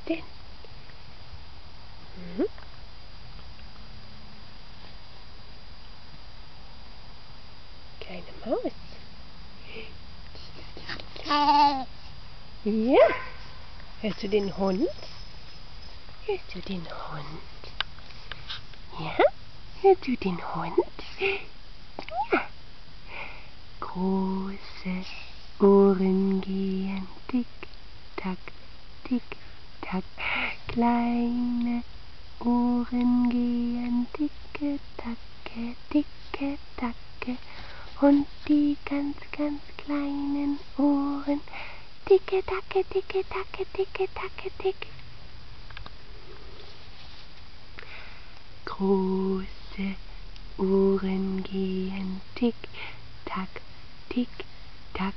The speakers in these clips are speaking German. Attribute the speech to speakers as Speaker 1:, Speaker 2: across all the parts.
Speaker 1: denn? Hm? Kleine Maus. Ja. Hörst du den Hund? Hörst du den Hund? Ja? Hörst du den Hund? Ja. Große Ohren gehen tick-tack, tick-tack. Kleine Ohren gehen ticke-tacke, ticke-tacke. Und die ganz, ganz kleinen Ohren ticke-tacke, ticke-tacke, ticke-tacke, tick. Große Ohren gehen tick-tack, tick-tack.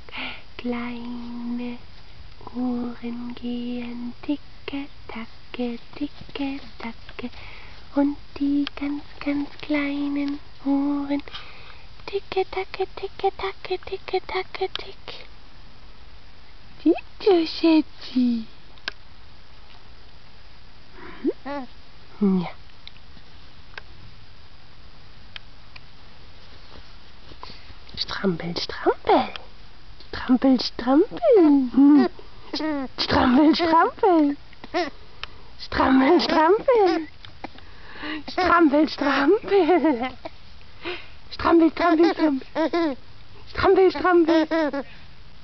Speaker 1: Kleine Ohren gehen ticke-tacke, ticke-tacke. Und die ganz, ganz kleinen Ohren ticke-tacke, ticke-tacke, ticke-tacke, tick. Bitte, Schätzi. Ja. Strampel, strampel. Strampel, strampel. Strampel, strampel. Strampel, strampel. Strampel, strampel. Strampel, strampel, strampel. Strampel, strampel.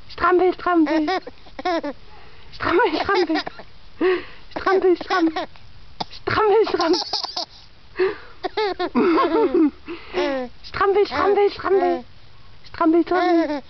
Speaker 1: Strampel, strampel. Strampel, strampel. Strampel, strampel. Strampel, strampel. Strampel, strampel, strampel. Strampel, strampel.